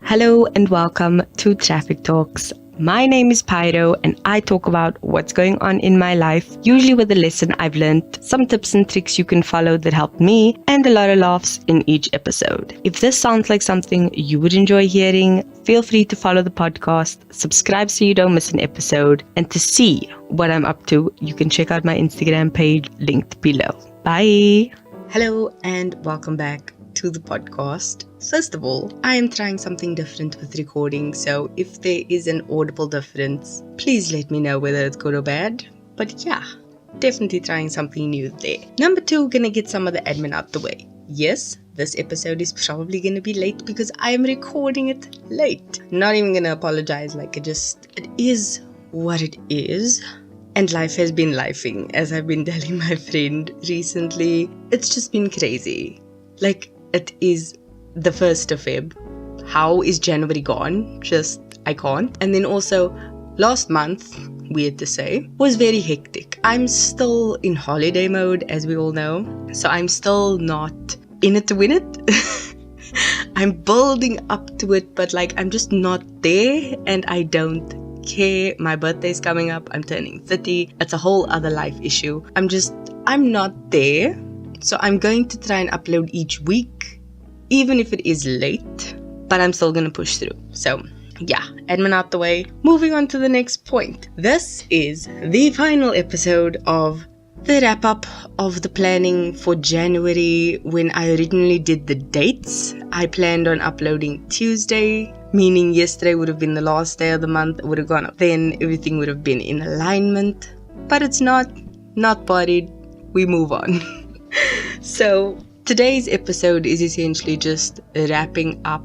Hello and welcome to Traffic Talks. My name is Pyro and I talk about what's going on in my life, usually with a lesson I've learned, some tips and tricks you can follow that helped me, and a lot of laughs in each episode. If this sounds like something you would enjoy hearing, feel free to follow the podcast, subscribe so you don't miss an episode, and to see what I'm up to, you can check out my Instagram page linked below. Bye! Hello and welcome back to the podcast. First of all, I am trying something different with recording, so if there is an audible difference, please let me know whether it's good or bad. But yeah, definitely trying something new there. Number 2, gonna get some of the admin out the way. Yes, this episode is probably gonna be late because I am recording it late. Not even gonna apologize, it is what it is. And life has been lifing, as I've been telling my friend recently. It's just been crazy. It is the 1st of Feb. How is January gone? I can't. And then also, last month, weird to say, was very hectic. I'm still in holiday mode, as we all know. So I'm still not in it to win it. I'm building up to it, but I'm just not there, and I don't care. My birthday's coming up. I'm turning 30. It's a whole other life issue. I'm not there. So I'm going to try and upload each week, even if it is late, but I'm still going to push through. So yeah, admin out the way. Moving on to the next point. This is the final episode of the wrap up of the planning for January. When I originally did the dates, I planned on uploading Tuesday, meaning yesterday would have been the last day of the month. It would have gone up. Then everything would have been in alignment, but it's not bodied. We move on. So today's episode is essentially just wrapping up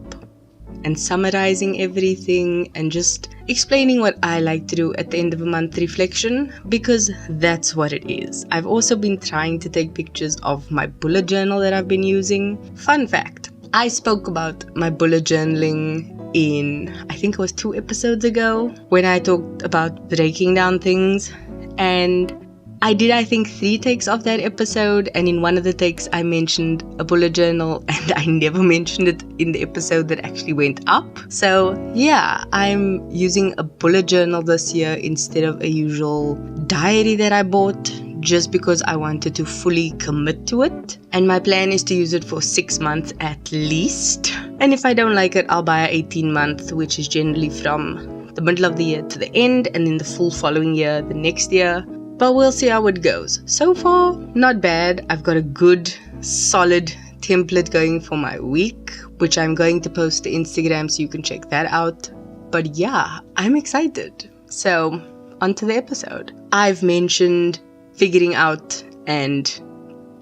and summarizing everything and just explaining what I like to do at the end of a month reflection, because that's what it is. I've also been trying to take pictures of my bullet journal that I've been using. Fun fact, I spoke about my bullet journaling in, I think it was 2 episodes ago, when I talked about breaking down things, and I did 3 takes of that episode, and in one of the takes I mentioned a bullet journal, and I never mentioned it in the episode that actually went up. So yeah, I'm using a bullet journal this year instead of a usual diary that I bought, just because I wanted to fully commit to it. And my plan is to use it for 6 months at least. And if I don't like it, I'll buy an 18-month, which is generally from the middle of the year to the end, and then the full following year, the next year. But we'll see how it goes. So far, not bad. I've got a good, solid template going for my week, which I'm going to post to Instagram so you can check that out. But yeah, I'm excited. So, onto the episode. I've mentioned figuring out and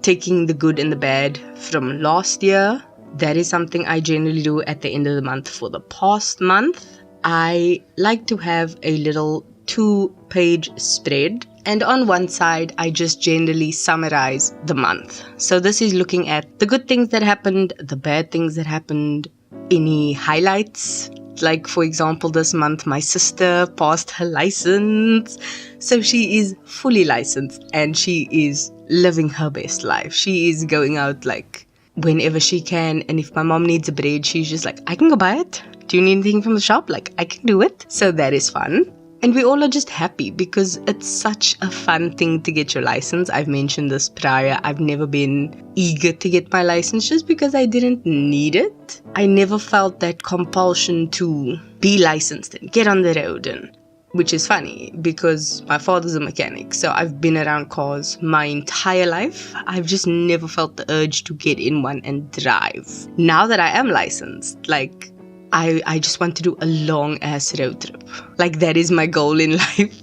taking the good and the bad from last year. That is something I generally do at the end of the month for the past month. I like to have a little 2-page spread, and on one side I just generally summarize the month. So this is looking at the good things that happened, the bad things that happened, any highlights. For example, this month my sister passed her license, so she is fully licensed and she is living her best life. She is going out whenever she can, and if my mom needs a braid, she's just I can go buy it. Do you need anything from the shop? I can do it. So that is fun. And we all are just happy because it's such a fun thing to get your license. I've mentioned this prior. I've never been eager to get my license just because I didn't need it. I never felt that compulsion to be licensed and get on the road, which is funny because my father's a mechanic. So I've been around cars my entire life. I've just never felt the urge to get in one and drive. Now that I am licensed, I just want to do a long-ass road trip. That is my goal in life,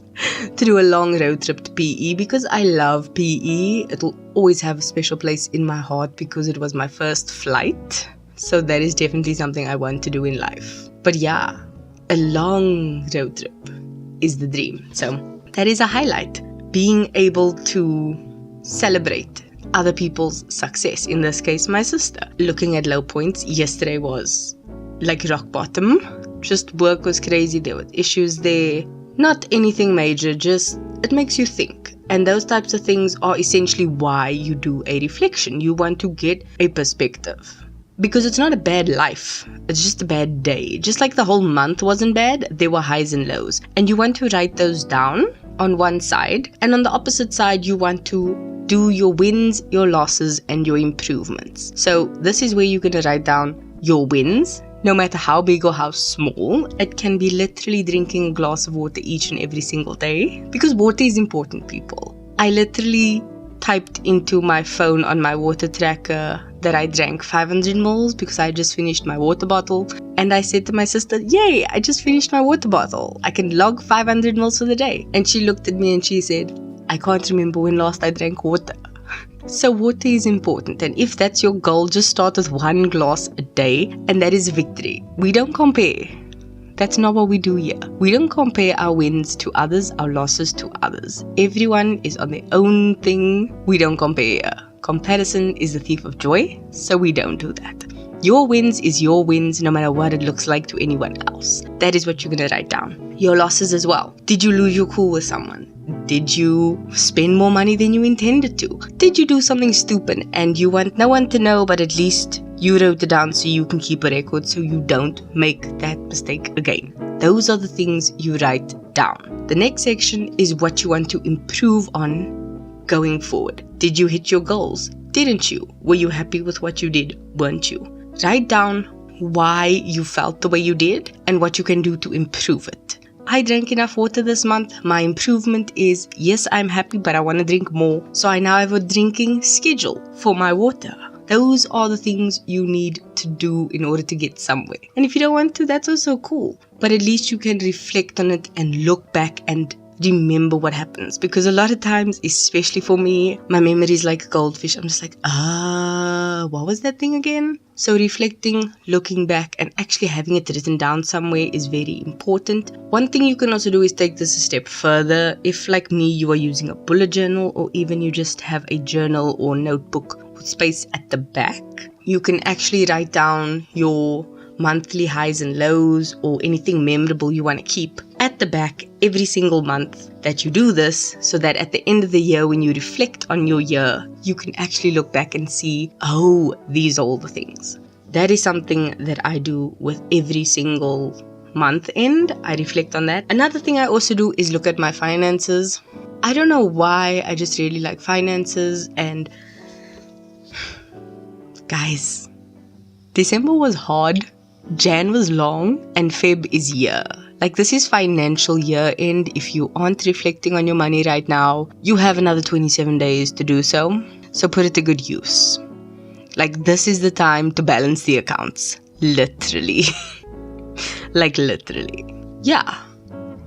to do a long road trip to PE, because I love PE. It'll always have a special place in my heart because it was my first flight. So that is definitely something I want to do in life. But yeah, a long road trip is the dream. So that is a highlight. Being able to celebrate other people's success. In this case, my sister. Looking at low points, yesterday was rock bottom. Just work was crazy. There were issues there. Not anything major, just it makes you think. And those types of things are essentially why you do a reflection. You want to get a perspective. Because it's not a bad life. It's just a bad day. Just like the whole month wasn't bad, there were highs and lows. And you want to write those down on one side. And on the opposite side, you want to do your wins, your losses, and your improvements. So this is where you're going to write down your wins, no matter how big or how small. It can be literally drinking a glass of water each and every single day. Because water is important, people. I literally typed into my phone on my water tracker that I drank 500 ml because I just finished my water bottle. And I said to my sister, yay, I just finished my water bottle. I can log 500 ml for the day. And she looked at me and she said, I can't remember when last I drank water. So water is important. And if that's your goal, just start with 1 glass a day. And that is victory. We don't compare. That's not what we do here. We don't compare our wins to others, our losses to others. Everyone is on their own thing. We don't compare. Comparison is the thief of joy, so we don't do that. Your wins is your wins no matter what it looks like to anyone else. That is what you're going to write down. Your losses as well. Did you lose your cool with someone? Did you spend more money than you intended to? Did you do something stupid and you want no one to know, but at least you wrote it down so you can keep a record so you don't make that mistake again? Those are the things you write down. The next section is what you want to improve on going forward. Did you hit your goals? Didn't you? Were you happy with what you did? Weren't you? Write down why you felt the way you did and what you can do to improve it. I drank enough water this month. My improvement is, yes, I'm happy, but I want to drink more. So I now have a drinking schedule for my water. Those are the things you need to do in order to get somewhere. And if you don't want to, that's also cool. But at least you can reflect on it and look back and remember what happens. Because a lot of times, especially for me, my memory is like a goldfish. I'm just like, what was that thing again? So reflecting, looking back, and actually having it written down somewhere is very important. One thing you can also do is take this a step further. If, like me, you are using a bullet journal, or even you just have a journal or notebook with space at the back, you can actually write down your monthly highs and lows or anything memorable you want to keep at the back every single month that you do this, so that at the end of the year, when you reflect on your year, you can actually look back and see, oh, these are all the things. That is something that I do with every single month end. I reflect on that. Another thing I also do is look at my finances. I don't know why, I just really like finances. And guys, December was hard, Jan was long, and Feb is year. Like, this is financial year end. If you aren't reflecting on your money right now, you have another 27 days to do so. So put it to good use. Like, this is the time to balance the accounts. Literally. Like, literally. Yeah.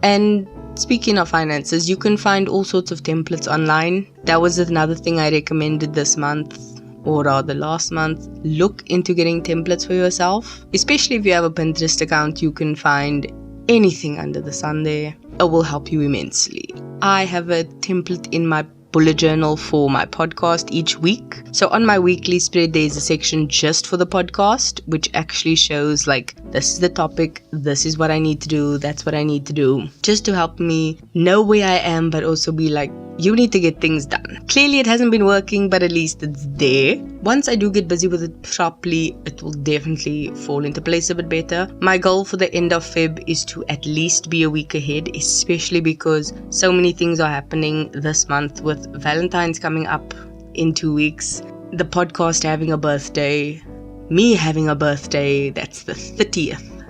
And speaking of finances, you can find all sorts of templates online. That was another thing I recommended this month, or rather last month. Look into getting templates for yourself. Especially if you have a Pinterest account, you can find anything under the sun there. It will help you immensely. I have a template in my bullet journal for my podcast each week. So on my weekly spread, there's a section just for the podcast, which actually shows like, this is the topic, this is what I need to do, that's what I need to do, just to help me know where I am, but also be like, you need to get things done. Clearly it hasn't been working, but at least it's there. Once I do get busy with it properly, it will definitely fall into place a bit better. My goal for the end of Feb is to at least be a week ahead, especially because so many things are happening this month, with Valentine's coming up in 2 weeks, the podcast having a birthday, me having a birthday. That's the 30th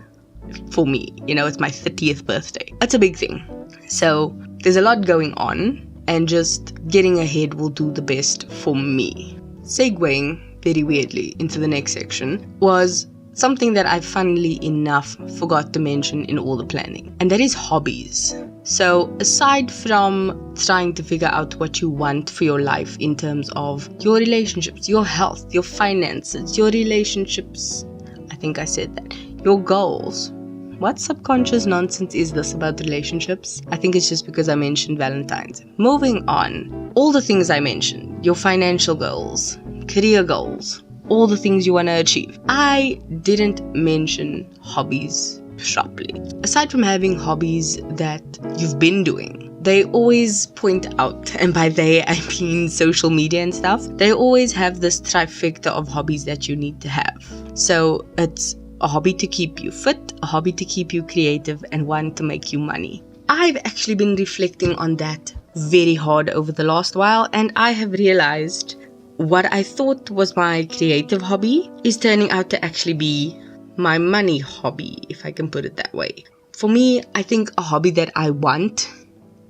for me. You know, it's my 30th birthday. That's a big thing. So there's a lot going on, and just getting ahead will do the best for me. Segueing very weirdly into the next section was something that I funnily enough forgot to mention in all the planning, and that is hobbies. So aside from trying to figure out what you want for your life in terms of your relationships, your health, your finances, your relationships, I think I said that, your goals. What subconscious nonsense is this about relationships? I think it's just because I mentioned Valentine's. Moving on, all the things I mentioned, your financial goals, career goals, all the things you want to achieve. I didn't mention hobbies properly. Aside from having hobbies that you've been doing, they always point out, and by they I mean social media and stuff, they always have this trifecta of hobbies that you need to have. So it's a hobby to keep you fit, a hobby to keep you creative, and one to make you money. I've actually been reflecting on that very hard over the last while, and I have realized what I thought was my creative hobby is turning out to actually be my money hobby, if I can put it that way. For me, I think a hobby that I want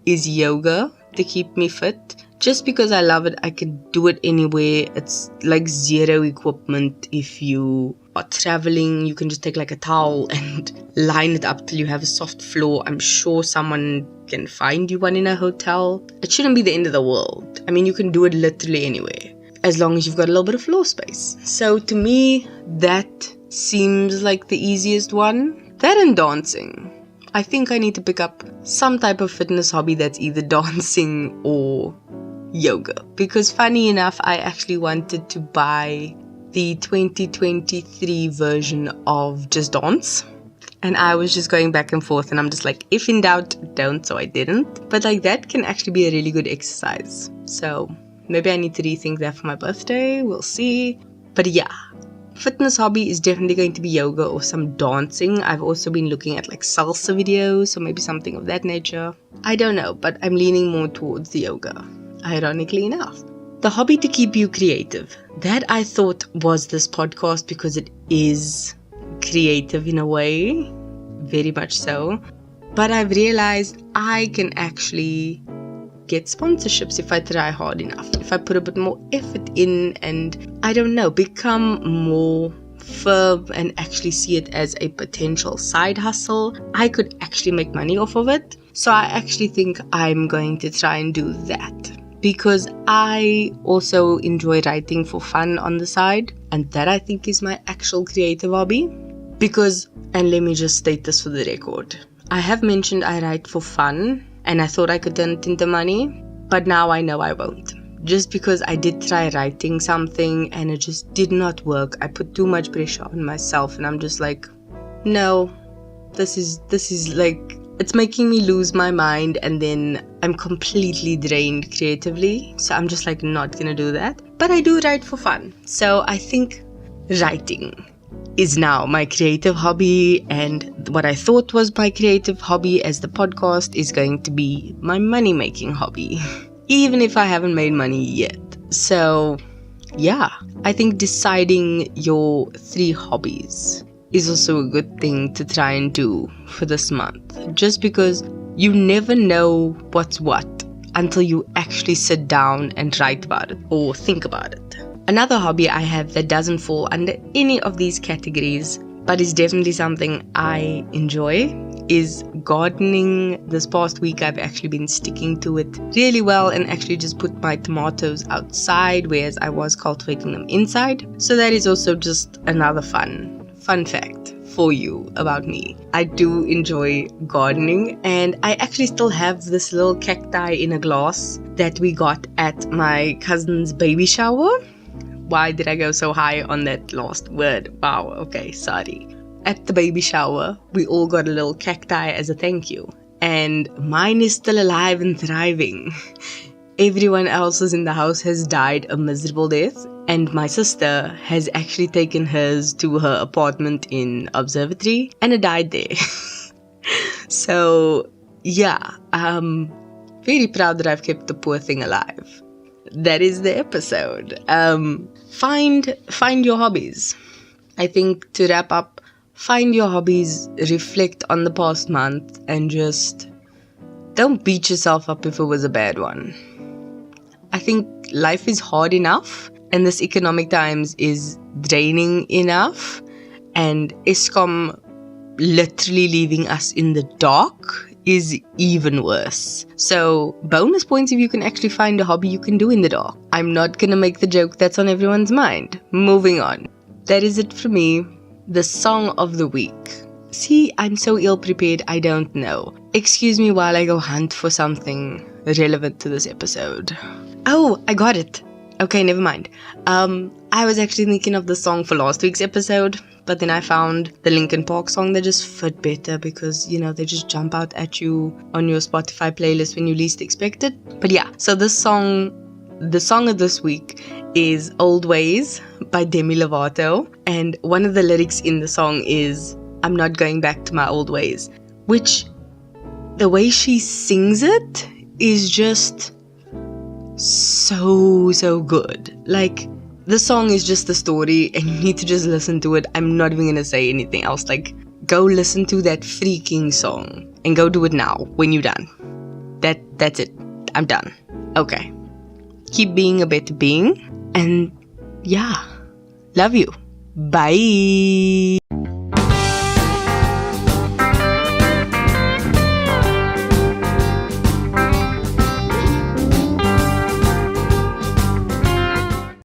is yoga to keep me fit. Just because I love it, I can do it anywhere. It's like zero equipment. If you are traveling, you can just take like a towel and line it up till you have a soft floor. I'm sure someone can find you one in a hotel. It shouldn't be the end of the world. I mean, you can do it literally anywhere, as long as you've got a little bit of floor space. So to me, that seems like the easiest one. That and dancing. I think I need to pick up some type of fitness hobby that's either dancing or yoga. Because funny enough, I actually wanted to buy the 2023 version of Just Dance. And I was just going back and forth, and I'm just like, if in doubt, don't. So I didn't. But like, that can actually be a really good exercise. So maybe I need to rethink that for my birthday. We'll see. But yeah, fitness hobby is definitely going to be yoga or some dancing. I've also been looking at like salsa videos, or maybe something of that nature. I don't know, but I'm leaning more towards the yoga, ironically enough. The hobby to keep you creative. That I thought was this podcast because it is creative in a way, very much so. But I've realized I can actually get sponsorships if I try hard enough, if I put a bit more effort in and, I don't know, become more firm and actually see it as a potential side hustle. I could actually make money off of it. So I actually think I'm going to try and do that, because I also enjoy writing for fun on the side, and that I think is my actual creative hobby. Because, and let me just state this for the record, I have mentioned I write for fun, and I thought I could turn it into money, but now I know I won't. Just because I did try writing something and it just did not work. I put too much pressure on myself, and I'm just like, no, this is like, it's making me lose my mind, and then I'm completely drained creatively. So I'm just like, not gonna do that. But I do write for fun. So I think writing is now my creative hobby, and what I thought was my creative hobby as the podcast is going to be my money-making hobby, even if I haven't made money yet. So yeah, I think deciding your 3 hobbies is also a good thing to try and do for this month, just because you never know what's what until you actually sit down and write about it or think about it. Another hobby I have that doesn't fall under any of these categories, but is definitely something I enjoy, is gardening. This past week I've actually been sticking to it really well and actually just put my tomatoes outside, whereas I was cultivating them inside. So that is also just another fun fact for you about me. I do enjoy gardening, and I actually still have this little cacti in a glass that we got at my cousin's baby shower. Why did I go so high on that last word? Wow, okay, sorry. At the baby shower, we all got a little cacti as a thank you. And mine is still alive and thriving. Everyone else's in the house has died a miserable death. And my sister has actually taken hers to her apartment in Observatory, and it died there. So, yeah, I'm very proud that I've kept the poor thing alive. That is the episode. Find your hobbies. I think to wrap up, find your hobbies, reflect on the past month, and just don't beat yourself up if it was a bad one. I think life is hard enough, and this economic times is draining enough, and Eskom literally leaving us in the dark is even worse. So bonus points if you can actually find a hobby you can do in the dark. I'm not gonna make the joke that's on everyone's mind. Moving on. That is it for me. The song of the week. See, I'm so ill prepared, I don't know. Excuse me while I go hunt for something relevant to this episode. Oh, I got it. Okay, never mind. I was actually thinking of the song for last week's episode, but then I found the Linkin Park song that just fit better because, you know, they just jump out at you on your Spotify playlist when you least expect it. But yeah, so the song of this week is Old Ways by Demi Lovato. And one of the lyrics in the song is, I'm not going back to my old ways. Which, the way she sings it is just so good. Like, the song is just the story and you need to just listen to it. I'm not even gonna say anything else. Like, go listen to that freaking song and go do it now when you're done. That's it. I'm done. Okay. Keep being a better being. And yeah, love you. Bye.